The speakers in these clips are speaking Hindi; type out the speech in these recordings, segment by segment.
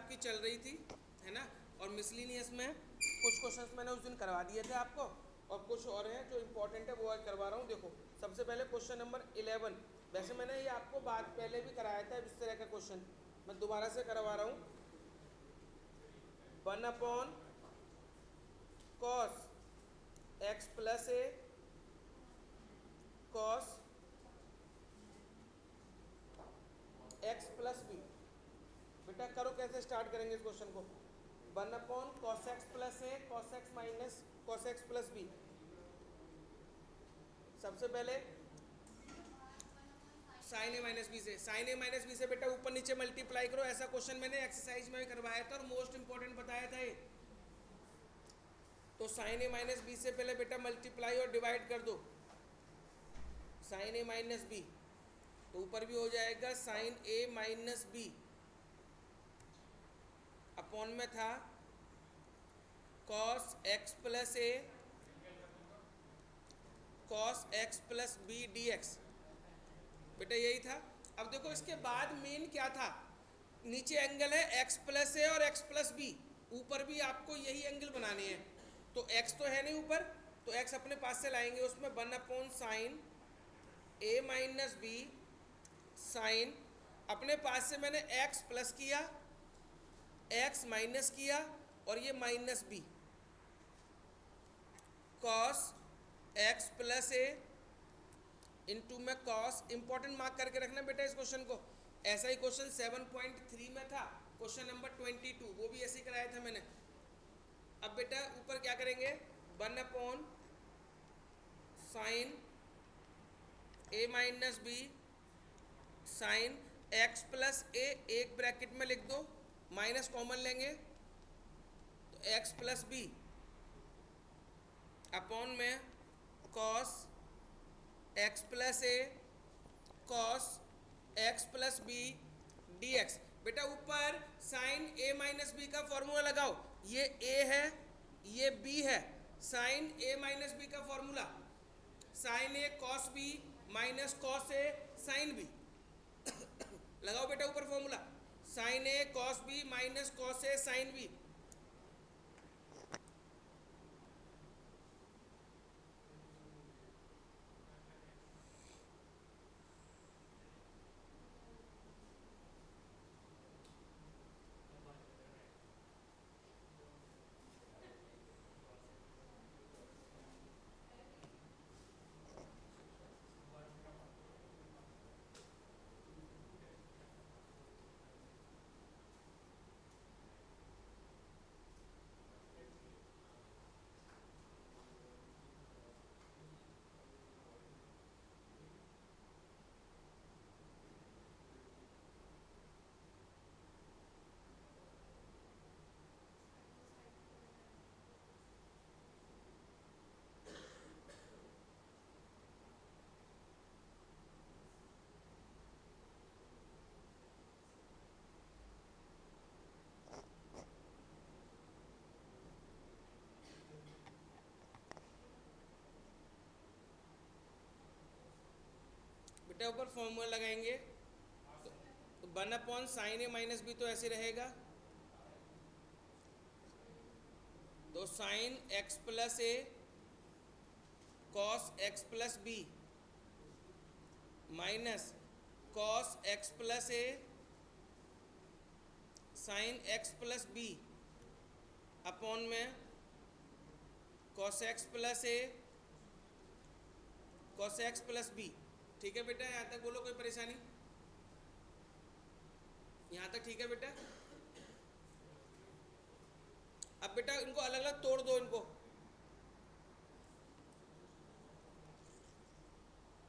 आपकी चल रही थी, है ना। और मिसलिनियस में कुछ क्वेश्चंस मैंने उस दिन करवा दिए थे आपको, और कुछ और हैं जो इम्पोर्टेंट है वो आज करवा रहा हूँ। देखो सबसे पहले क्वेश्चन नंबर 11, वैसे मैंने ये आपको बात पहले भी कराया था इस तरह का क्वेश्चन, मैं दोबारा से करवा रहा हूँ। 1 upon cos x plus a cos x plus b. बेटा करो, कैसे स्टार्ट करेंगे इस क्वेश्चन को। 1 upon cos x plus a cos x minus cos x plus b. सबसे पहले साइन ए माइनस बी से, साइन ए माइनस बी से बेटा ऊपर नीचे मल्टीप्लाई करो। ऐसा क्वेश्चन मैंने एक्सरसाइज में भी करवाया था और मोस्ट इंपॉर्टेंट बताया था ये। तो साइन ए माइनस बी से पहले बेटा मल्टीप्लाई और डिवाइड कर दो, साइन ए माइनस बी, तो ऊपर भी हो जाएगा sine a minus b, upon में था cos x plus a cos x plus b d x. बेटा यही था। अब देखो इसके बाद मेन क्या था, नीचे एंगल है एक्स प्लस ए और एक्स प्लस बी, ऊपर भी आपको यही एंगल बनाने हैं। तो एक्स तो है नहीं ऊपर, तो एक्स अपने पास से लाएंगे, उसमें 1 upon sine a minus b sine, अपने पास से मैंने एक्स प्लस किया, एक्स माइनस किया, और ये minus b, cos x plus a into में कॉस। इंपॉर्टेंट मार्क करके रखना बेटा इस क्वेश्चन को। ऐसा ही क्वेश्चन 7.3 में था, क्वेश्चन नंबर 22, वो भी ऐसे ही कराया था मैंने। अब बेटा ऊपर क्या करेंगे, 1 upon sine a minus b sine x plus a, एक ब्रैकेट में लिख दो, माइनस कॉमन लेंगे तो एक्स प्लस बी, अपॉन में cos x plus a cos x plus b d x. बेटा ऊपर साइन ए माइनस बी का फॉर्मूला लगाओ, ये ए है ये बी है, साइन ए माइनस बी का formula sine a cos b minus cos a sine b. लगाओ बेटा ऊपर formula, sine a cos b minus cos a sine b. बेटा ऊपर फॉर्मूला लगाएंगे तो 1 upon sine a minus b तो ऐसे रहेगा, तो sine x plus a cos x plus b minus cos x plus a sine x plus b, upon में cos x plus a cos x plus b. ठीक है बेटा, यहाँ तक बोलो, कोई परेशानी? यहाँ तक ठीक है बेटा। अब बेटा इनको अलग अलग तोड़ दो इनको।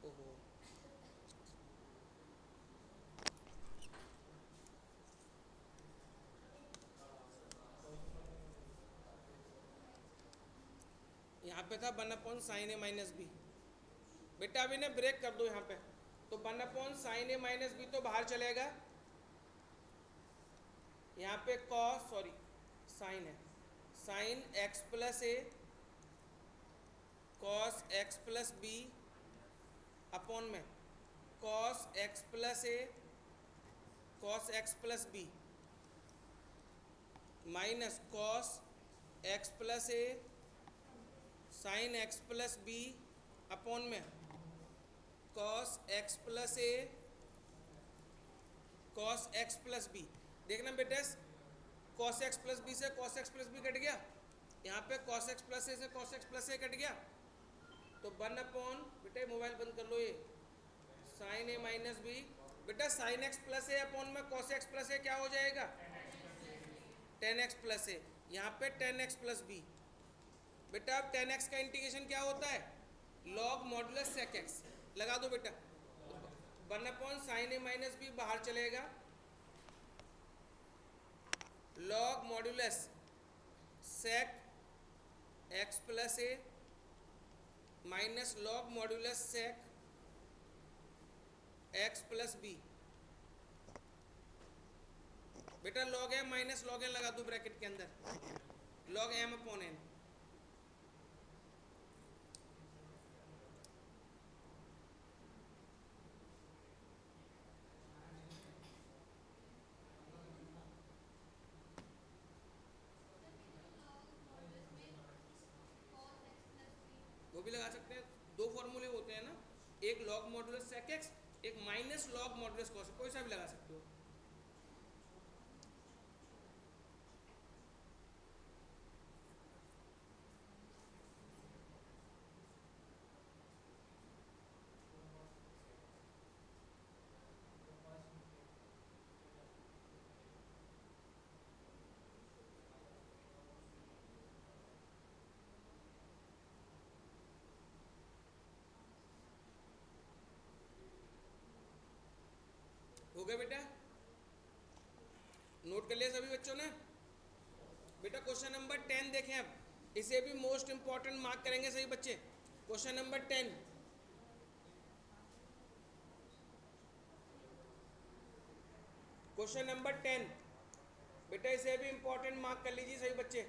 ओहो, यहाँ पे था 1 upon sine a minus B. बेटा अभी इन्हें ब्रेक कर दो यहाँ पे, तो 1 upon sine a minus b तो बाहर चलेगा, यहाँ पे कॉस सॉरी साइन है, sine x plus a cos x plus b, upon में cos x plus a cos x plus b. Minus cos x plus a sine x plus b upon में cos x plus a cos x plus b. देखना बेटा, कॉस एक्स प्लस बी से cos x plus b cut गया, यहाँ पे कॉस एक्स प्लस ए से कॉस एक्स प्लस ए कट गया, तो 1 बेटा मोबाइल बंद कर लो, ये साइन ए माइनस बी। बेटा साइन एक्स प्लस ए अपॉन में कॉस एक्स प्लस ए क्या हो जाएगा, 10x प्लस ए, यहाँ पे 10x प्लस बी। बेटा अब 10x का इंटीग्रेशन क्या होता है, लॉग मॉडुलस सेक एक्स लगा दो बेटा, 1/sin ए माइनस बी बाहर चलेगा, log modulus sec x plus a minus log modulus sec x plus b. बेटा log m minus log n लगा दो ब्रैकेट के अंदर, लॉग एम अपॉन एन। वो भी लगा सकते हैं, दो फॉर्मूले होते हैं ना, एक लॉग मॉडुलस सेक एक्स, एक माइनस लॉग मॉडुलस कॉस, कोई सा भी लगा सकते हो। हो गया बेटा, नोट कर लिया सभी बच्चों ने। बेटा क्वेश्चन नंबर 10 देखें, अब इसे भी मोस्ट इंपॉर्टेंट मार्क करेंगे सभी बच्चे। क्वेश्चन नंबर 10, क्वेश्चन नंबर 10 बेटा इसे भी इंपॉर्टेंट मार्क कर लीजिए सभी बच्चे।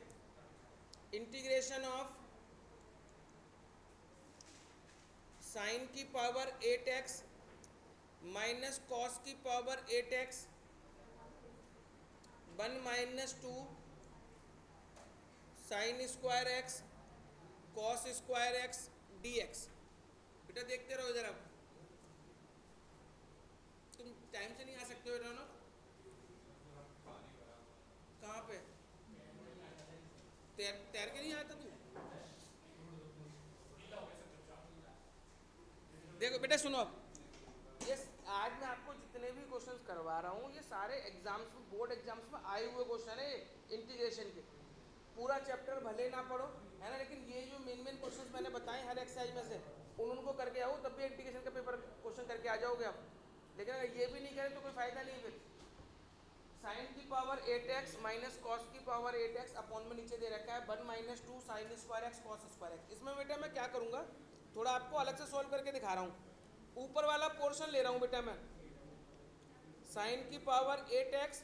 इंटीग्रेशन ऑफ साइन की पावर 8x माइनस कॉस की power 8x 1 minus 2 sign square x cos square x dx। बेटा देखते रहो इधर, अब तुम टाइम से नहीं आ सकते हो दोनों, कहाँ पे तैर के नहीं आता तू। देखो बेटा सुनो, अब ये आज मैं आपको जितने भी क्वेश्चंस करवा रहा हूँ ये सारे एग्जाम्स में, बोर्ड एग्जाम्स में आए हुए क्वेश्चन है इंटीग्रेशन के। पूरा चैप्टर भले ना पढ़ो है ना, लेकिन ये जो मेन मेन क्वेश्चंस मैंने बताए हर एक्सरसाइज में से उनको करके आओ, तब भी इंटीग्रेशन का पेपर क्वेश्चन करके आ जाओगे आप। लेकिन अगर ये भी नहीं करें तो कोई फायदा नहीं। फिर साइन की पावर 8x माइनस कॉस की पावर 8x अपॉन में नीचे दे रखा है 1 minus 2 sign square x cos square x. इसमें बेटा मैं क्या करूँगा, थोड़ा आपको अलग से सॉल्व करके दिखा रहा हूँ। ऊपर वाला पोर्शन ले रहा हूँ बेटा मैं, साइन की पावर 8x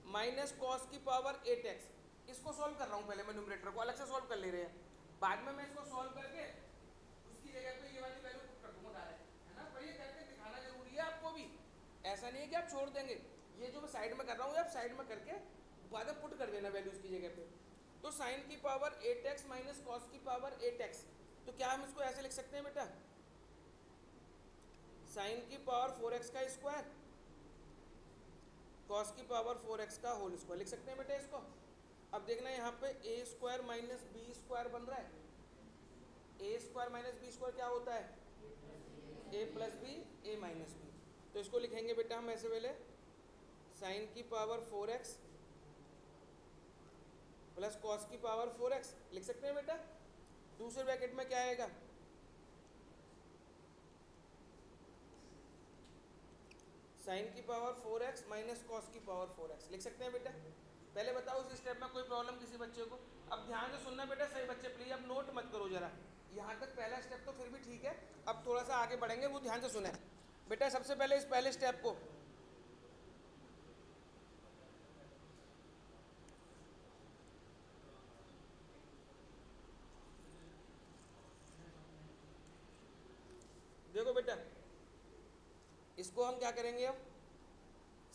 माइनस कॉस की पावर 8x, इसको सॉल्व कर रहा हूँ। पहले मैं न्यूमरेटर को अलग से सॉल्व कर ले रहे हैं, बाद में मैं इसको सॉल्व करके उसकी जगह पे ये वाली वैल्यू पुट कर दूँगा डायरेक्ट, है ना। पर ये करके दिखाना जरूरी है आपको भी, ऐसा नहीं है कि आप छोड़ देंगे। ये जो मैं साइड में कर रहा हूँ आप साइड में करके बाद में पुट कर देना वैल्यू उसकी जगह पे। तो साइन की पावर 8x माइनस कॉस की पावर 8x, तो क्या हम इसको ऐसे लिख सकते हैं बेटा, साइन की पावर 4x का स्क्वायर कॉस की पावर 4x का होल स्क्वायर लिख सकते हैं बेटा इसको। अब देखना यहाँ पे ए स्क्वायर माइनस बी स्क्वायर बन रहा है, ए स्क्वायर माइनस बी स्क्वायर क्या होता है, a plus B A minus b. तो इसको लिखेंगे बेटा हम ऐसे, पहले साइन की पावर 4x प्लस कॉस की पावर 4x लिख सकते हैं बेटा। दूसरे ब्रैकेट में क्या आएगा, साइन की पावर 4x माइनस कॉस की पावर 4x लिख सकते हैं बेटा। पहले बताओ इस स्टेप में कोई प्रॉब्लम किसी बच्चे को। अब ध्यान से सुनना बेटा सही बच्चे, प्लीज अब नोट मत करो जरा, यहाँ तक पहला स्टेप तो फिर भी ठीक है, अब थोड़ा सा आगे बढ़ेंगे, वो ध्यान से सुने बेटा। सबसे पहले इस पहले स्टेप को, देखो बेटा इसको हम क्या करेंगे, अब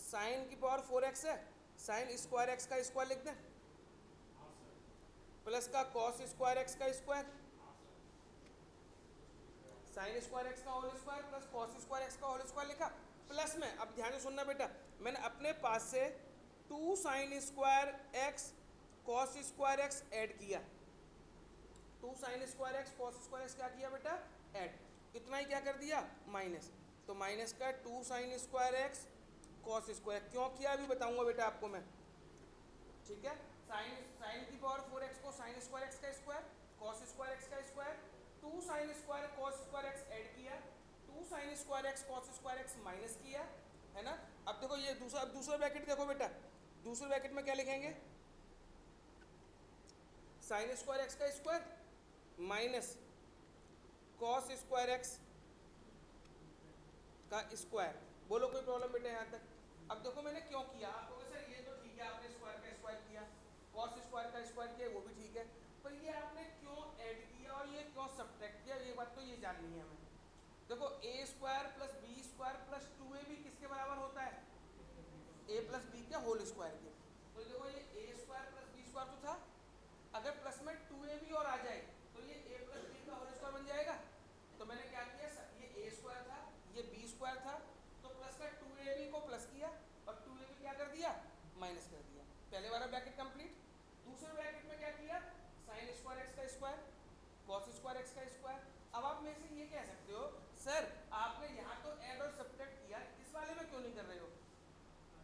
साइन की पावर 4x है, साइन स्क्वायर एक्स का स्क्वायर लिख दें, प्लस का कॉस स्क्वायर एक्स का स्क्वायर, साइन स्क्वायर एक्स का whole square plus cos square x का होल स्क्वायर लिखा। प्लस में, अब ध्यान से सुनना बेटा, मैंने अपने पास से 2 sign square x cos square x add किया, 2 sign square x cos square x क्या किया बेटा, ऐड, इतना ही क्या कर दिया, माइनस। तो माइनस का 2 sign square x cos square, क्यों किया अभी बताऊंगा बेटा आपको मैं, ठीक है। साइन साइन की पावर 4x को साइन स्क्वायर एक्स का स्क्वायर, कॉस स्क्वायर एक्स का square, 2 sine square cos square x add किया, 2 sign square x cos square x minus किया, है ना। अब देखो ये दूसरा, अब दूसरा ब्रैकेट देखो बेटा, दूसरे ब्रैकेट में क्या लिखेंगे, साइन स्क्वायर एक्स का square minus cos square x का स्क्वायर। बोलो कोई प्रॉब्लम बेटा यहाँ तक। अब देखो मैंने क्यों किया, आप कहोगे सर ये तो ठीक है, आपने स्क्वायर का स्क्वायर किया, कॉस स्क्वायर का स्क्वायर किया, वो भी ठीक है, पर ये आपने क्यों ऐड किया और ये क्यों सब्ट्रैक्ट किया, ये बात तो ये जाननी है हमें। देखो a square plus b square plus 2ab किसके बराबर होता है, ए प्लस बी के होल स्क्वायर के। तो देखो ये a square plus b square तो था, अगर प्लस में 2ab और आ जाए तो ये ए प्लस बी का होल स्क्वायर बन जाएगा। तो मैंने क्या किया, ये ए स्क्वायर था, ये बी स्क्वायर था, तो प्लस का 2ab को प्लस किया और 2ab क्या कर दिया, माइनस कर दिया। पहले वाला ब्रैकेट कंप्लीट। दूसरे ब्रैकेट में क्या किया, साइन स्क्वायर एक्स का स्क्वायर कॉस स्क्वायर एक्स का स्क्वायर। अब आप में से ये कह सकते हो सर आपने यहाँ तो ऐड और सब्ट्रैक्ट किया, इस वाले में क्यों नहीं कर रहे हो,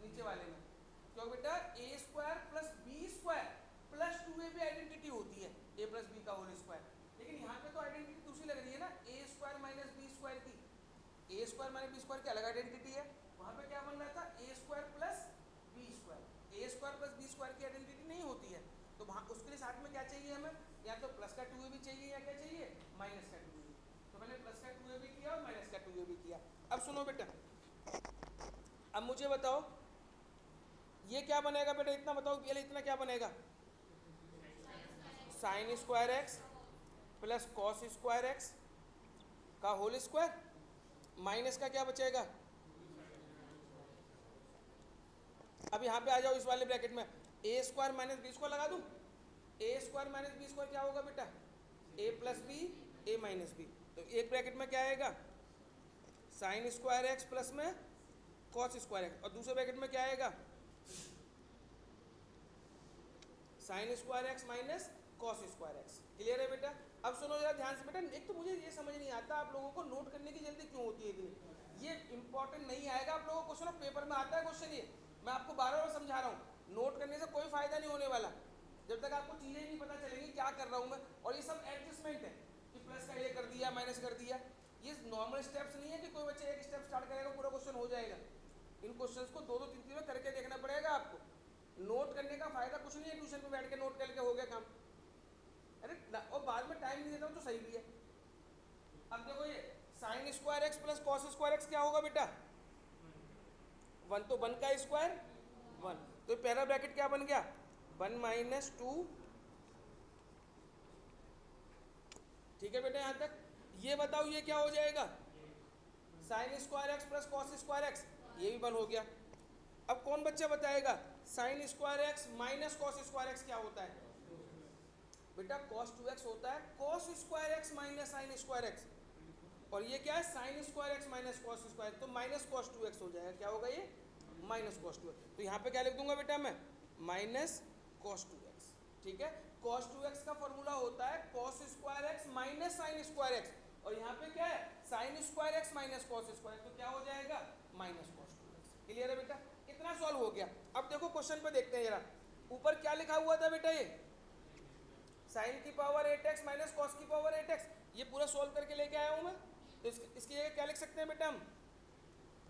नीचे वाले में। क्यों बेटा, a square plus b square plus 2ab identity होती है ए प्लस बी का होल स्क्वायर, लेकिन यहाँ पे तो आइडेंटिटी दूसरी लग रही है ना, ए स्क्वायर माइनस बी स्क्वायर की। ए स्क्वायर माइनस बी स्क्वायर की अलग आइडेंटिटी है, वहाँ पे क्या बन रहा था, ए स्क्वायर प्लस बी स्क्वायर। ए स्क्वायर प्लस बी स्क्वायर की आइडेंटिटी नहीं होती है, तो वहाँ उसके लिए साथ में क्या चाहिए हमें, या तो प्लस का 2ab चाहिए या क्या चाहिए, माइनस का 2ab। तो मैंने प्लस का 2ab किया और माइनस का 2ab किया। अब सुनो बेटा, अब मुझे बताओ ये क्या बनेगा बेटा, इतना बताओ, पहले इतना क्या बनेगा, sign square x plus cos square x का होल स्क्वायर, माइनस का क्या बचेगा। अब यहाँ पे आ जाओ इस वाले ब्रैकेट में, ए स्क्वायर माइनस बी स्क्वायर लगा दूँ, ए स्क्वायर माइनस बी स्क्वायर क्या होगा बेटा, ए प्लस बी ए माइनस बी। तो एक ब्रैकेट में क्या आएगा, साइन स्क्वायर एक्स प्लस में कॉस स्क्वायर एक्स, और दूसरे ब्रैकेट में क्या आएगा, sign square x minus cos square x. Clear है बेटा। अब सुनो जरा ध्यान से बेटा, एक तो मुझे ये समझ नहीं आता आप लोगों को नोट करने की जल्दी क्यों होती है इतनी, ये इंपॉर्टेंट नहीं आएगा आप लोगों को क्वेश्चन, पेपर में आता है क्वेश्चन ये, मैं आपको बार बार समझा रहा हूँ, नोट करने से कोई फायदा नहीं होने वाला जब तक आपको चीज़ें नहीं पता चलेंगी क्या कर रहा हूँ मैं। और ये सब एडजस्टमेंट है कि प्लस का ये कर दिया माइनस कर दिया, ये नॉर्मल स्टेप्स नहीं है कि कोई बच्चे एक स्टेप स्टार्ट करेगा पूरा क्वेश्चन हो जाएगा। इन क्वेश्चंस को 2-2-3-3 में करके देखना पड़ेगा आपको। नोट करने का फायदा कुछ नहीं है, ट्यूशन पे बैठ के नोट करके हो गया काम, अरे और बाद में टाइम नहीं देता हूँ तो सही भी है। अब देखो ये sign square x plus cos square x क्या होगा बेटा, 1 तो 1 का स्क्वायर 1, तो पहला ब्रैकेट क्या बन गया, 1 माइनस 2। ठीक है बेटा यहाँ तक। ये बताओ ये क्या हो जाएगा, sine square x plus cos square x, ये भी 1 हो गया। अब कौन बच्चा बताएगा sign square x minus cos square x क्या होता है, बेटा cos 2x होता है cos square x minus sign square x, और ये क्या है sine square x minus cos square, तो माइनस cos 2x हो जाएगा, क्या होगा ये माइनस cos 2x। तो यहाँ पे क्या लिख दूंगा बेटा मैं, माइनस cos 2x। ठीक है, cos 2x का फॉर्मूला होता है cos square x minus sign square x, और यहाँ पे क्या है sine square x minus cos square, तो क्या हो जाएगा माइनस cos 2x। क्लियर है बेटा, इतना सॉल्व हो गया। अब देखो क्वेश्चन पे देखते हैं जरा, ऊपर क्या लिखा हुआ था बेटा, ये साइन की पावर 8x माइनस कॉस की पावर 8x, ये पूरा सॉल्व करके लेके आया हूँ मैं। तो इसकी जगह क्या लिख सकते हैं बेटा हम,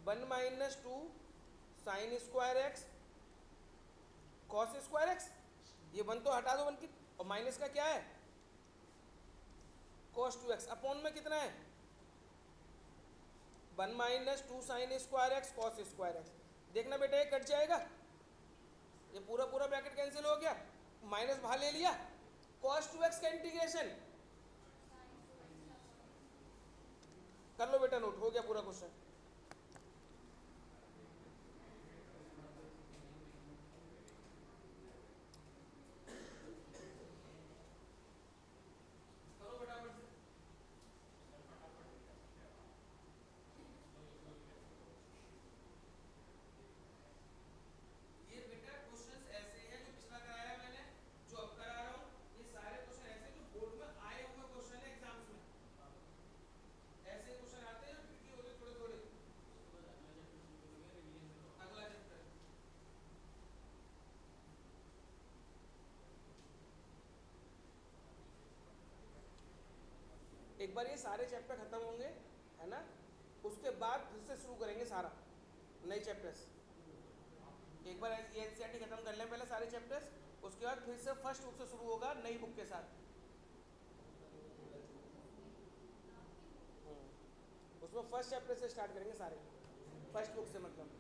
1 minus 2 sign square x cos square x, ये 1 तो हटा दो 1 की, और माइनस का क्या है cos 2x, अपॉन में कितना है 1 minus 2 sign square x cos square x. देखना बेटा ये कट जाएगा, ये पूरा पूरा ब्रैकेट कैंसिल हो गया, माइनस बाहर ले लिया, cos 2x का इंटीग्रेशन कर लो बेटा, नोट हो गया पूरा क्वेश्चन। बार ये सारे चैप्टर खत्म होंगे, है ना, उसके बाद फिर से शुरू करेंगे सारा नए चैप्टर्स। एक बार ये एनसीईआरटी खत्म कर लें पहले सारे चैप्टर्स, उसके बाद फिर से फर्स्ट बुक से शुरू होगा नई बुक के साथ। उसमें फर्स्ट चैप्टर से स्टार्ट करेंगे सारे, फर्स्ट बुक से मतलब।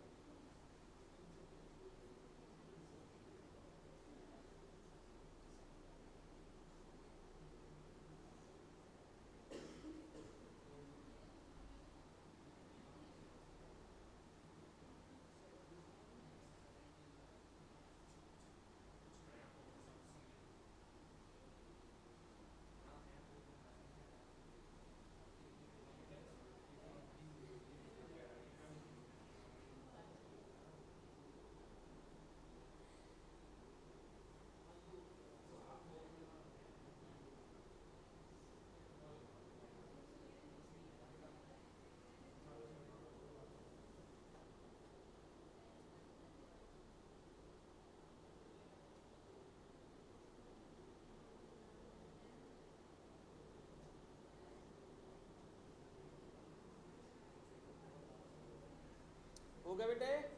हो गया बेटे?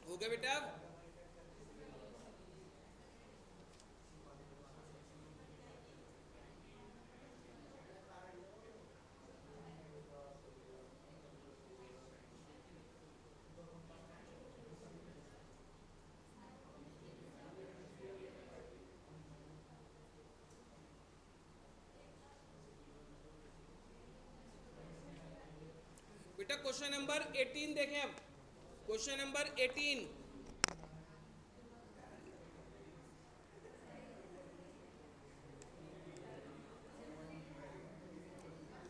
हो गया बेटा? अब बेटा क्वेश्चन नंबर 18 देखें। अब question number 18,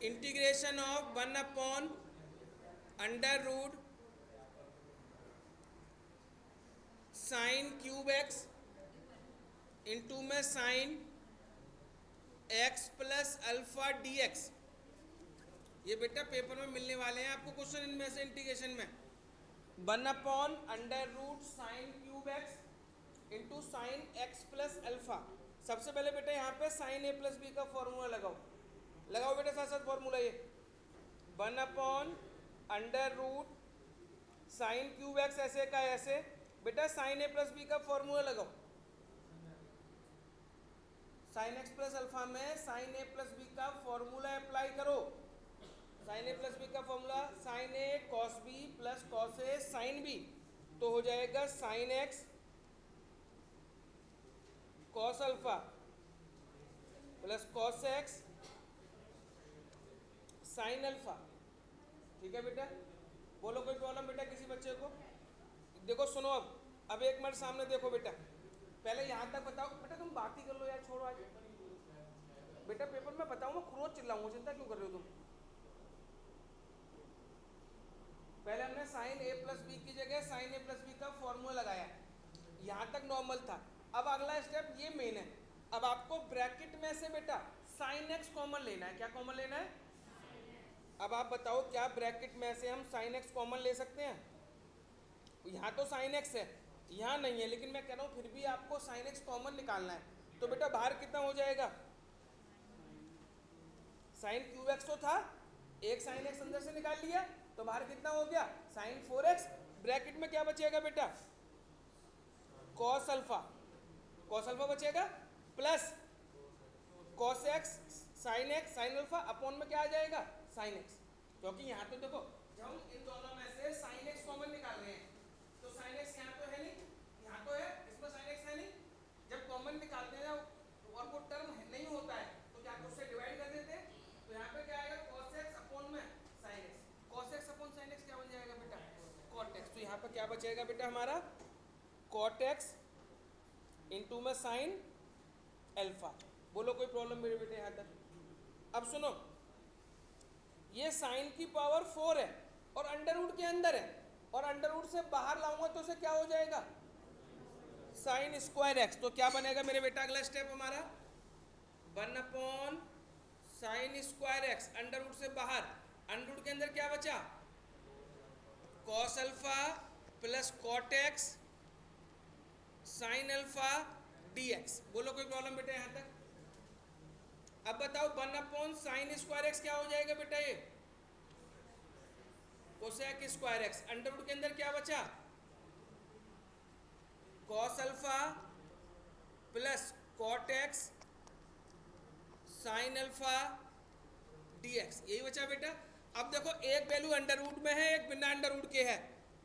integration of 1/√, sine cube x into में sine x plus alpha d x. ये बेटा पेपर में मिलने वाले हैं आपको क्वेश्चन इनमें से। इंटीग्रेशन में 1/√, sine cube x into sign x plus alpha. सबसे पहले बेटा यहाँ पे साइन ए प्लस बी का फॉर्मूला लगाओ, लगाओ बेटा साथ साथ फॉर्मूला ये 1/√, साइन क्यूब एक्स ऐसे का ऐसे। बेटा साइन ए प्लस बी का फॉर्मूला लगाओ, साइन एक्स प्लस अल्फा में साइन ए प्लस बी का फॉर्मूला अप्लाई करो। साइन ए प्लस बी का formula sine a cos B plus cos a sine B, तो हो जाएगा sign x cos alpha plus cos x sine alpha. ठीक है बेटा? बोलो कोई प्रॉब्लम बेटा किसी बच्चे को? देखो सुनो, अब एक मिनट सामने देखो बेटा, पहले यहाँ तक बताओ। बेटा तुम बात ही कर लो यार, छोड़ो आज। बेटा पेपर में बताऊँ मैं रोज चिल्लाऊंगा, चिंता क्यों कर रहे हो तुम? पहले हमने साइन ए प्लस बी की जगह साइन ए प्लस बी का फॉर्मूला लगाया, यहाँ तक नॉर्मल था। अब अगला स्टेप ये मेन है, अब आपको ब्रैकेट में से बेटा साइन एक्स कॉमन लेना है। क्या कॉमन लेना है? अब आप बताओ क्या ब्रैकेट में से हम साइन एक्स कॉमन ले सकते हैं? यहाँ तो साइन एक्स है, यहाँ नहीं है, लेकिन मैं कह रहा हूँ फिर भी आपको साइन एक्स कॉमन निकालना है। तो बेटा बाहर कितना हो जाएगा? साइन क्यूब एक्स तो था, एक साइन एक्स अंदर से निकाल लिया, तो बाहर कितना हो गया? Sign 4x। ब्रैकेट में क्या बचेगा बेटा? कॉस अल्फा, कॉस अल्फा बचेगा, plus cos x sine x sine alpha, upon में क्या आ जाएगा? Sine x. क्योंकि यहाँ तो देखो जब हम इन दोनों में से साइन एक्स कॉमन निकाल रहे हैं, तो साइन एक्स यहाँ तो है नहीं, यहाँ तो है, इसमें साइन एक्स है नहीं। जब कॉमन निकालते हैं और वो टर्म नहीं होता है, तो क्या उससे डिवाइड कर देते हैं, तो यहाँ पे क्या आएगा? cos x अपॉन में sin x। cos x upon sin x क्या बन जाएगा बेटा? cot x। तो यहाँ पे क्या बचेगा बेटा हमारा? cot x इंटू में sin अल्फा। बोलो कोई प्रॉब्लम मेरे बेटे यहाँ तक? अब सुनो, ये साइन की पावर 4 है और अंडर रूट के अंदर है, और अंडर रूट से बाहर लाऊंगा तो उसे क्या हो जाएगा? Sine square x. तो क्या बनेगा मेरे बेटा अगला स्टेप हमारा? 1 upon sine square x, under root से बाहर, अंडर रूट के अंदर क्या बचा? Cos alpha plus cot x sine alpha dx। बोलो कोई प्रॉब्लम बेटा यहाँ तक? अब बताओ 1 अपॉन साइन स्क्वायर एक्स क्या हो जाएगा बेटा? ये cosec square x, under root के अंदर क्या बचा? Cos alpha plus cot x sine alpha dx, यही बचा बेटा। अब देखो एक वैल्यू अंडर रूट में है, एक बिना अंडर रूट के है,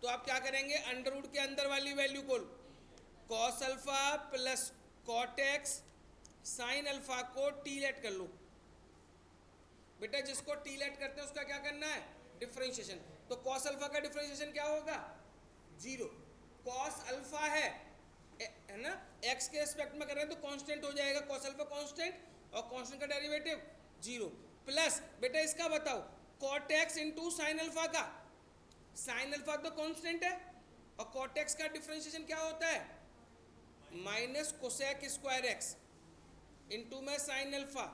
तो आप क्या करेंगे? अंडर रूट के अंदर वाली वैल्यू को cos alpha plus cot x sine alpha को टी लेट कर लो बेटा। जिसको टी लेट करते हैं उसका क्या करना है? डिफरेंशिएशन। तो कॉस अल्फा का डिफरेंशिएशन क्या होगा? 0। कॉस अल्फा है ना, एक्स के रिस्पेक्ट में कर रहे हैं तो कांस्टेंट हो जाएगा, कॉस अल्फा कांस्टेंट, और कांस्टेंट का डेरिवेटिव 0, प्लस बेटा इसका बताओ cot x into sine alpha का। साइन अल्फा तो कांस्टेंट है, और कॉट एक्स का डिफरेंशिएशन क्या होता है? Minus cosec square x into में sine alpha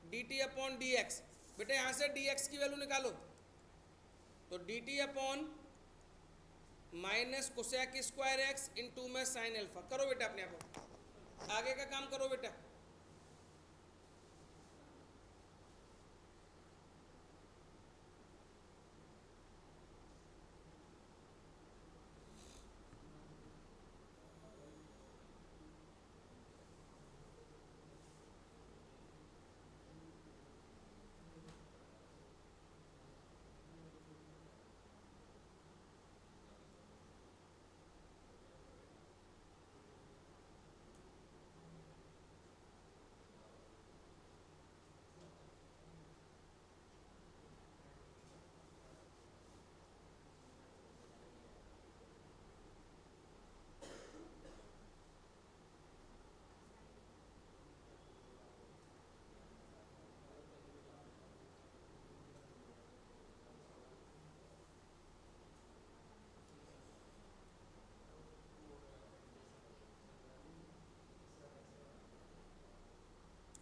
d t upon d x. बेटा यहाँ से डी एक्स की वैल्यू निकालो, तो d t upon minus cosec square x into में साइन अल्फा। करो बेटा अपने आप, आगे का काम करो बेटा।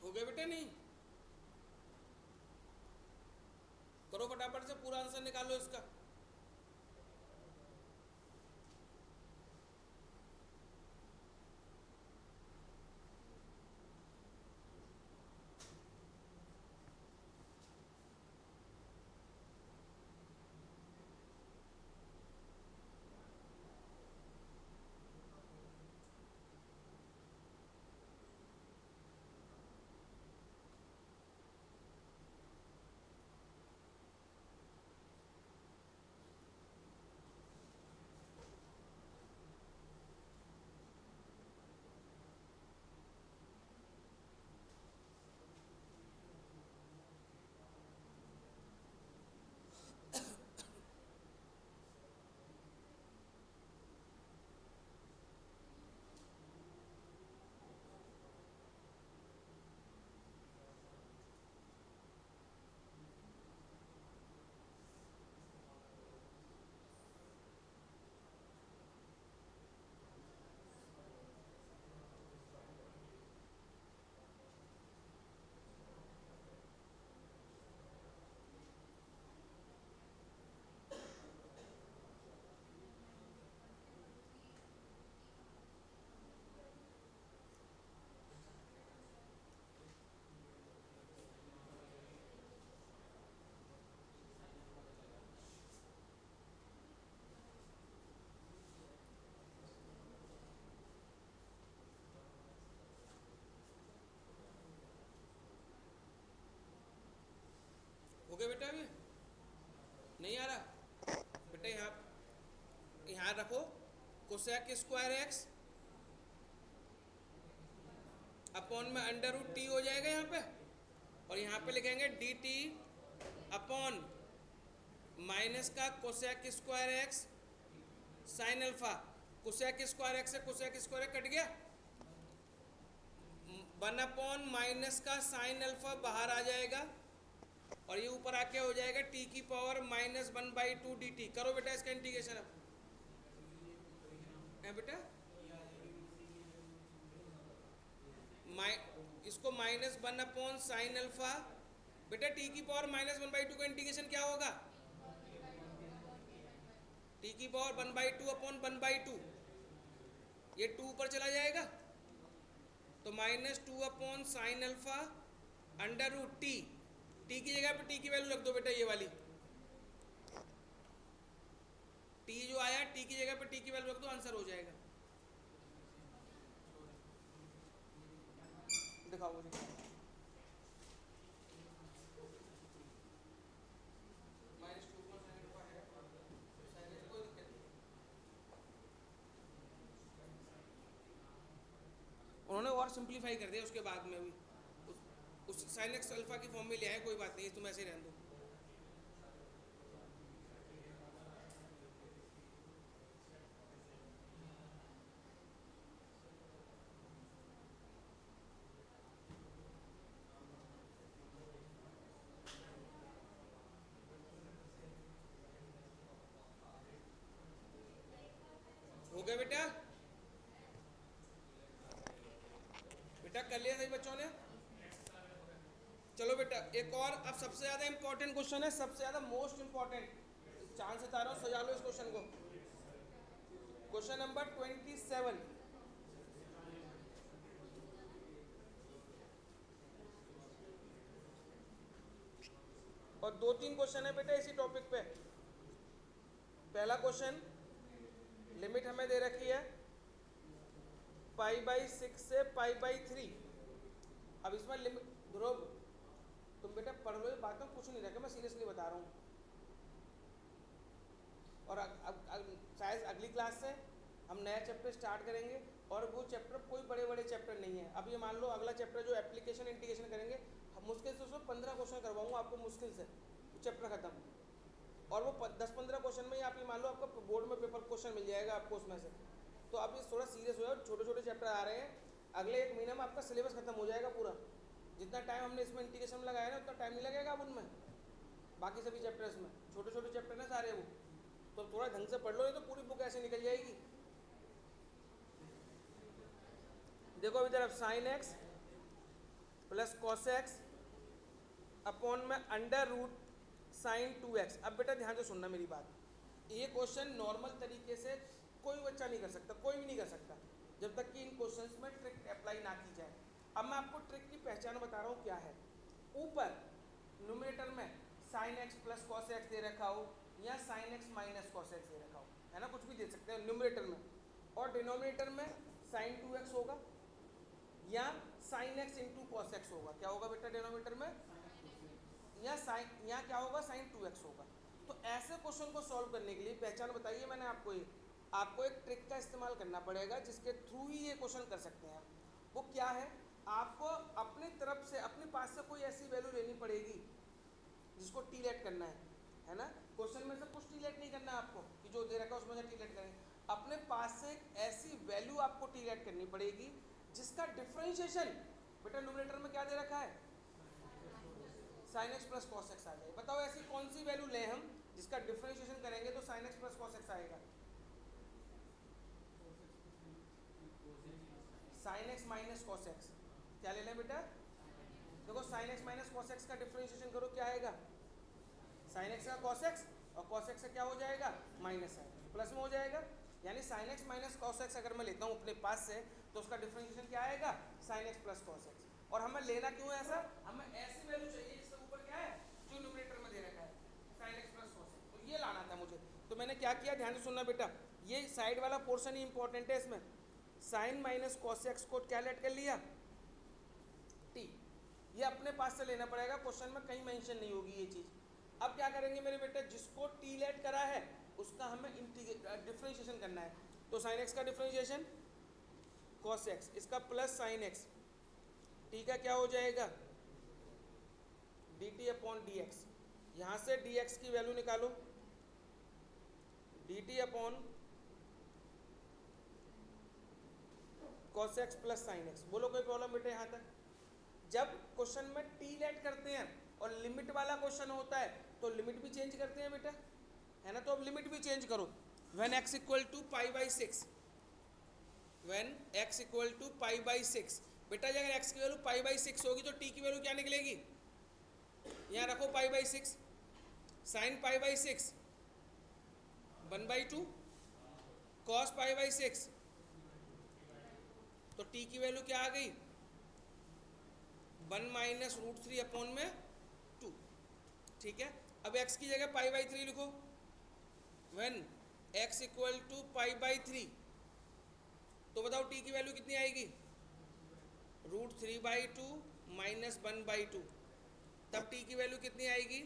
हो गया बेटा? नहीं करो फटाफट से, पूरा आंसर निकालो इसका। नहीं आ रहा बेटा, यहाँ रखो कोसेक स्क्वायर एक्स अपॉन में अंडर रूट टी हो जाएगा यहाँ पे, और यहाँ पे लिखेंगे डी टी अपॉन माइनस का cosec square x sine alpha. Cosec square x से कोसेक स्क्वायर कट गया, 1 माइनस का साइन अल्फा बाहर आ जाएगा, और ये ऊपर आके हो जाएगा टी की पावर -1/2 डी टी। करो बेटा इसका इंटीग्रेशन अब है बेटा, इसको -1 साइन अल्फा। बेटा टी की पावर -1/2 का इंटीग्रेशन क्या होगा, टी की पावर 1/2 अपॉन 1/2, ये 2 ऊपर चला जाएगा, तो -2 upon sine alpha under root t. T की जगह पे टी की वैल्यू रख दो बेटा, ये वाली टी जो आया टी की जगह पे टी की वैल्यू रख दो, आंसर हो जाएगा। दिखाओ मुझे, उन्होंने और सिंप्लीफाई कर दिया उसके बाद में भी, उस साइन एक्स अल्फा की फॉर्म में ले आए, कोई बात नहीं, तुम ऐसे ही रहने दो। हो गया बेटा, बेटा कर लिया सही बच्चों ने। चलो बेटा एक और, अब सबसे ज्यादा इंपॉर्टेंट क्वेश्चन है, सबसे ज्यादा मोस्ट इंपॉर्टेंट, चांद से तारों सजा लो इस क्वेश्चन को। क्वेश्चन नंबर 27, और 2-3 क्वेश्चन है बेटा इसी टॉपिक पे। पहला क्वेश्चन, लिमिट हमें दे रखी है π/6 से π/3। अब इसमें लिमिट ध्रुव, तुम बेटा पढ़ लो, ये बातों कुछ नहीं रखे, मैं सीरियसली बता रहा हूँ। और शायद अगली क्लास से हम नया चैप्टर स्टार्ट करेंगे, और वो चैप्टर कोई बड़े बड़े चैप्टर नहीं है। अब ये मान लो अगला चैप्टर जो एप्लीकेशन इंटीग्रेशन करेंगे, मुश्किल से उसमें 15 क्वेश्चन करवाऊंगा आपको, मुश्किल से चैप्टर खत्म, और वो 10-15 क्वेश्चन में ही आप ये मान लो आपको बोर्ड में पेपर क्वेश्चन मिल जाएगा आपको उसमें से। तो आप ये थोड़ा सीरियस हो जाओ, छोटे छोटे चैप्टर आ रहे हैं, अगले 1 महीने में आपका सिलेबस खत्म हो जाएगा पूरा। जितना टाइम हमने इसमें इंटीग्रेशन में लगाया ना, उतना टाइम नहीं लगेगा अब उनमें, बाकी सभी चैप्टर्स में छोटे छोटे चैप्टर ना सारे वो, तो थोड़ा ढंग से पढ़ लो, ये तो पूरी बुक ऐसे निकल जाएगी। देखो अभी तरफ sign x plus cos x upon में अंडर रूट साइन 2x। अब बेटा ध्यान से सुनना मेरी बात, ये क्वेश्चन नॉर्मल तरीके से कोई बच्चा नहीं कर सकता, कोई भी नहीं कर सकता, जब तक कि इन क्वेश्चंस में ट्रिक अप्लाई ना की जाए। अब मैं आपको ट्रिक की पहचान बता रहा हूँ क्या है। ऊपर न्यूमरेटर में sine x plus cos x दे रखा हो, या sine x minus cos x दे रखा हो, है ना, कुछ भी दे सकते हैं न्यूमरेटर में, और डिनोमिनेटर में साइन 2x होगा, या sine x into cos x होगा। क्या होगा बेटा डिनोमिनेटर में, या साइन, या क्या होगा साइन 2x होगा। तो ऐसे क्वेश्चन को सॉल्व करने के लिए पहचान बताइए मैंने आपको, ये आपको एक ट्रिक का इस्तेमाल करना पड़ेगा जिसके थ्रू ही ये क्वेश्चन कर सकते हैं। वो क्या है, आपको अपनी तरफ से अपने पास से कोई ऐसी वैल्यू लेनी पड़ेगी जिसको टी लेट करना है ना। क्वेश्चन में से कुछ टी लेट नहीं करना है आपको कि जो दे रखा है उसमें से टी लेट करें, अपने पास से एक ऐसी वैल्यू आपको टी लेट करनी पड़ेगी जिसका डिफरेंशिएशन बेटा न्यूमरेटर में क्या दे रखा है, sine x plus cos x आ जाए। बताओ ऐसी कौन सी वैल्यू लें हम जिसका डिफरेंशिएशन करेंगे तो sine x plus cos x आएगा। Sine x minus cos x, क्या ले लें बेटा, देखो sine x minus cos x का डिफरेंशिएशन करो, क्या आएगा, साइन एक्स का कॉस एक्स, और कॉस एक्स का क्या हो जाएगा, माइनस है, प्लस में हो जाएगा। यानी sign x minus cos x अगर मैं लेता हूँ अपने पास से, तो उसका डिफरेंशिएशन क्या आएगा, sine x plus cos x. और हमें लेना क्यों है ऐसा, हमें ऐसी वैल्यू चाहिए जिससे ऊपर क्या है, जो न्यूमरेटर में दे रखा है sine x plus cos x, तो ये लाना था मुझे। तो मैंने क्या किया, ध्यान से सुनना बेटा, ये साइड वाला पोर्शन ही इंपॉर्टेंट है इसमें। साइन माइनस कॉस एक्स को क्या लेट कर लिया, टी। ये अपने पास से लेना पड़ेगा, क्वेश्चन में कहीं मेंशन नहीं होगी ये चीज़। अब क्या करेंगे मेरे बेटे, जिसको टी लेट करा है उसका हमें डिफ्रेंशिएशन करना है। तो साइन एक्स का डिफ्रेंशिएशन कॉस एक्स, इसका प्लस साइन एक्स, टी का क्या हो जाएगा D t upon d x. यहाँ से डी एक्स की वैल्यू निकालो, D t upon cos x plus sine x. बोलो कोई प्रॉब्लम बेटे यहाँ तक? जब क्वेश्चन में टी लेट करते हैं और लिमिट वाला क्वेश्चन होता है तो लिमिट भी चेंज करते हैं बेटा, है ना। तो अब लिमिट भी चेंज करो। When x equal to pi by six, when x equal to pi by six, बेटा अगर x की वैल्यू पाई बाई सिक्स होगी तो t की वैल्यू क्या निकलेगी, यहाँ रखो पाई by six, sine pi by six 1/2, cos pi by six, तो t की वैल्यू क्या आ गई 1 माइनस रूट 3 अपॉन में 2। ठीक है, अब x की जगह पाई बाई 3 लिखो। When x equal to pi by 3, तो बताओ t की वैल्यू कितनी आएगी, रूट 3/2 माइनस 1/2, तब t की वैल्यू कितनी आएगी,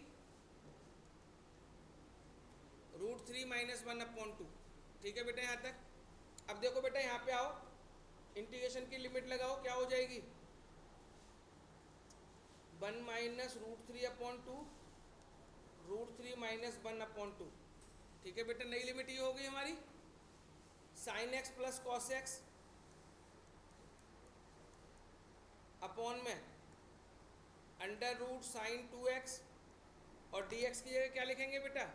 रूट 3 माइनस 1/2। ठीक है बेटा यहाँ तक? अब देखो बेटा यहाँ पे आओ, इंटीग्रेशन की लिमिट लगाओ, क्या हो जाएगी 1 माइनस रूट 3/2, रूट 3 माइनस 1/2। ठीक है बेटा, नई लिमिट ये हो गई हमारी, sine x plus cos x upon में अंडर रूट साइन 2x, और dx की जगह क्या लिखेंगे बेटा,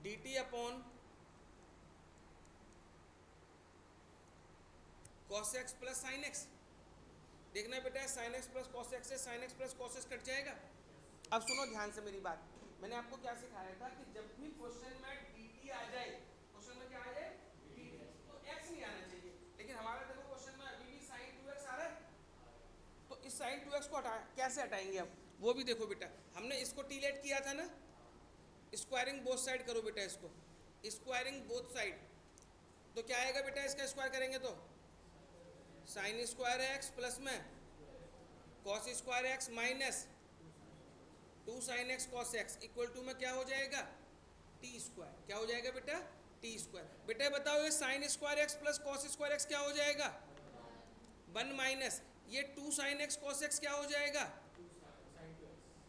dt upon cos x plus sine x. देखना बेटा, sine x plus cos x से sine x plus cos x cut जाएगा। अब सुनो ध्यान से मेरी बात, मैंने आपको क्या सिखाया था कि जब भी क्वेश्चन में dt आ जाए, क्वेश्चन में क्या आ जाए dt, तो x नहीं आना चाहिए, लेकिन हमारा देखो क्वेश्चन में अभी भी sin 2x आ रहा है, तो इस sin 2x को हटा कैसे हटाएंगे अब, वो भी देखो बेटा। हमने इसको टी लेट किया था ना, स्क्वायरिंग बोथ साइड करो बेटा, इसको स्क्वायरिंग बोथ साइड, तो क्या आएगा बेटा, इसका स्क्वायर करेंगे तो साइन स्क्वायर एक्स प्लस में cos square x minus 2 sine x cos x equal to में क्या हो जाएगा टी स्क्वायर। क्या हो जाएगा बेटा, टी स्क्वायर। बेटा बताओ ये sign square x plus cos square x क्या हो जाएगा 1 माइनस ये 2 साइन एक्स कॉस एक्स क्या हो जाएगा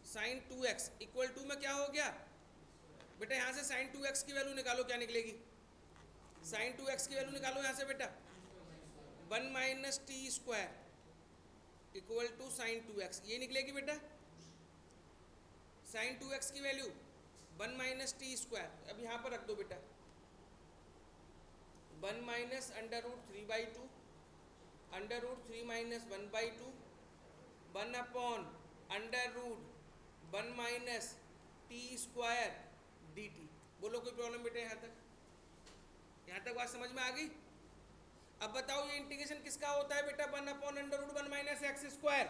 साइन 2x इक्वल टू में क्या हो गया बेटा, यहाँ से साइन 2x की वैल्यू निकालो, क्या निकलेगी, साइन 2x की वैल्यू निकालो यहाँ से बेटा, 1 minus t square equal to sine 2x, ये निकलेगी बेटा। साइन 2x की वैल्यू 1 माइनस टी स्क्वायर, अब यहाँ पर रख दो बेटा, 1 minus under root 3/2, under root 3 minus 1/2, 1 upon under root 1 minus t square d t. बोलो कोई प्रॉब्लम बेटा यहाँ तक? यहाँ तक बात समझ में आ गई? अब बताओ ये इंटीग्रेशन किसका होता है बेटा, 1 upon under root 1 minus x square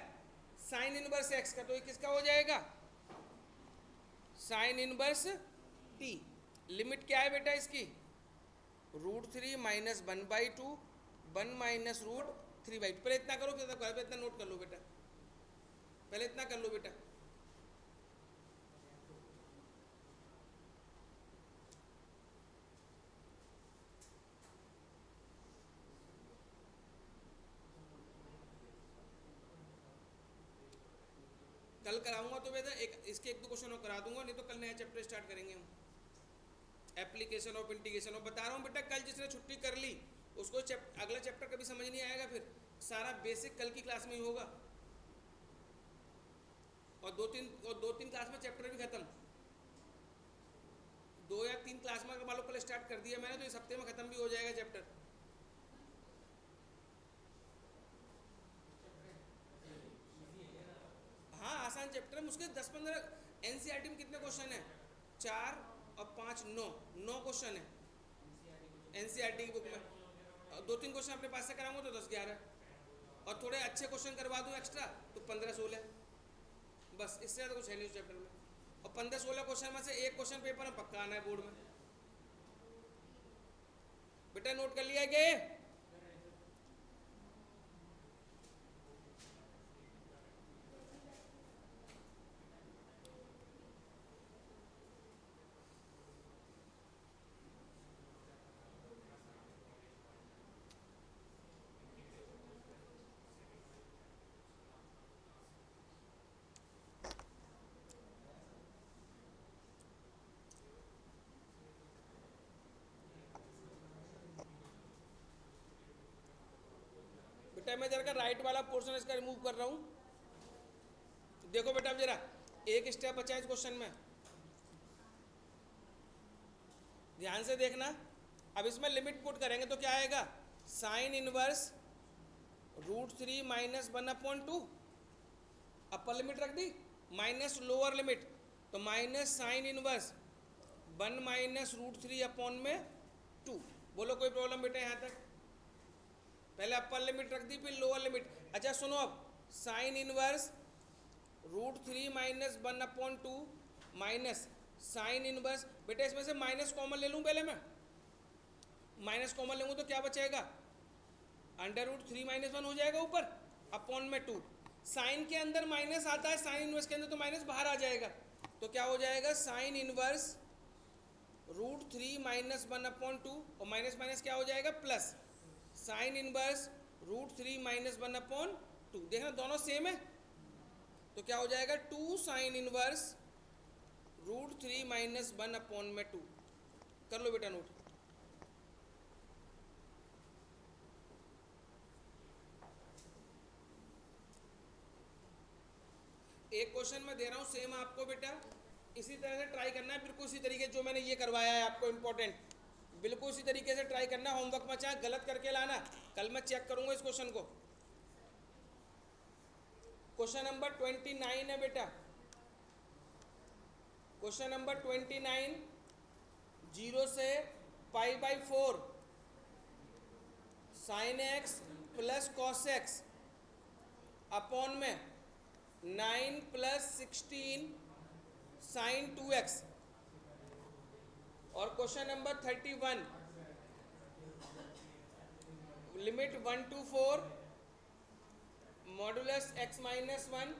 sine inverse x का, तो ये किसका हो जाएगा साइन इनवर्स टी। लिमिट क्या है बेटा इसकी, रूट 3 माइनस 1/2, 1 माइनस रूट 3/2। पहले इतना करो, फिर घर पे इतना नोट कर लो बेटा, पहले इतना कर लो बेटा। कल कराऊंगा तो बेटा इसके 1-2 क्वेश्चन और करा दूंगा, नहीं तो कल नया चैप्टर स्टार्ट करेंगे हम, एप्लीकेशन ऑफ इंटीग्रेशन। और बता रहा हूँ बेटा, कल जिसने छुट्टी कर ली उसको अगला चैप्टर कभी समझ नहीं आएगा, फिर सारा बेसिक कल की क्लास में ही होगा, और दो तीन क्लास में चैप्टर भी खत्म। 2 या 3 क्लास में अगर मान लो कल स्टार्ट कर दिया मैंने, तो इस हफ्ते में खत्म भी हो जाएगा चैप्टर। हाँ आसान चैप्टर है, मुश्किल 10-15। एनसीईआरटी में कितने क्वेश्चन है, 4 और 5 9 क्वेश्चन है एनसीईआरटी की बुक में। 2-3 क्वेश्चन अपने पास से कराऊंगा तो 10-11, और थोड़े अच्छे क्वेश्चन करवा दूँ एक्स्ट्रा तो 15-16, बस इससे ज़्यादा कुछ है नहीं उस चैप्टर में। और 15-16 क्वेश्चन में से एक क्वेश्चन पेपर में पक्का आना है बोर्ड में। बेटा नोट कर लिया क्या? छोटे मेजर का राइट वाला पोर्शन इसका रिमूव कर रहा हूं। देखो बेटा अब जरा एक स्टेप बचा है इस क्वेश्चन में, ध्यान से देखना। अब इसमें लिमिट पुट करेंगे तो क्या आएगा, sine inverse √3 minus 1/2, upper limit रख दी माइनस लोअर लिमिट, तो माइनस साइन इनवर्स 1 माइनस √3/2। बोलो कोई प्रॉब्लम बेटा यहाँ तक? पहले अपर लिमिट रख दी फिर लोअर लिमिट। अच्छा सुनो, अब sine inverse √3 minus 1/2 minus sine inverse, बेटा इसमें से माइनस कॉमन ले लूँ, पहले मैं माइनस कॉमन लूँगा तो क्या बचेगा, √3 माइनस 1 हो जाएगा ऊपर, अपॉन में 2। साइन के अंदर माइनस आता है, साइन इनवर्स के अंदर तो माइनस बाहर आ जाएगा, तो क्या हो जाएगा साइन इनवर्स √3 माइनस 1/2, और माइनस माइनस क्या हो जाएगा प्लस, साइन इनवर्स √3 माइनस 1/2। देखना दोनों सेम है, तो क्या हो जाएगा 2 साइन इनवर्स √3 माइनस 1/2। कर लो बेटा नोट। एक क्वेश्चन मैं दे रहा हूं सेम आपको बेटा, इसी तरह से ट्राई करना है, बिल्कुल इसी तरीके जो मैंने ये करवाया है आपको, इंपॉर्टेंट बिल्कुल इसी तरीके से ट्राई करना। होमवर्क में चाहे गलत करके लाना, कल मैं चेक करूंगा इस क्वेश्चन को। क्वेश्चन नंबर 29 है बेटा, क्वेश्चन नंबर 29, 0 से π/4 sine x plus cos x upon में 9 + 16 साइन 2x। और question number 31, limit 1 to 4 modulus x - 1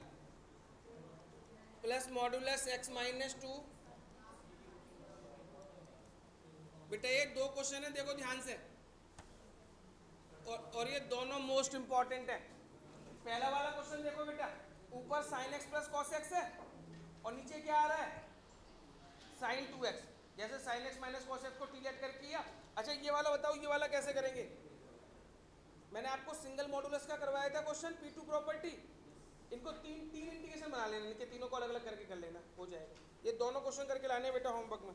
plus modulus x - 2। बेटा ये दो क्वेश्चन है, देखो ध्यान से, और ये दोनों मोस्ट इंपॉर्टेंट है। पहला वाला क्वेश्चन देखो बेटा, ऊपर sign x plus cos x है और नीचे क्या आ रहा है साइन 2x। जैसे sign x minus cos x को टीलेट कर किया। अच्छा ये वाला बताओ, ये वाला कैसे करेंगे? मैंने आपको सिंगल मॉडुलस का करवाया था क्वेश्चन, P2 प्रॉपर्टी। इनको तीन इंटीग्रेशन बना लेना, इनके तीनों को अलग अलग करके कर लेना, हो जाएगा। ये दोनों क्वेश्चन करके लाने बेटा होमवर्क में।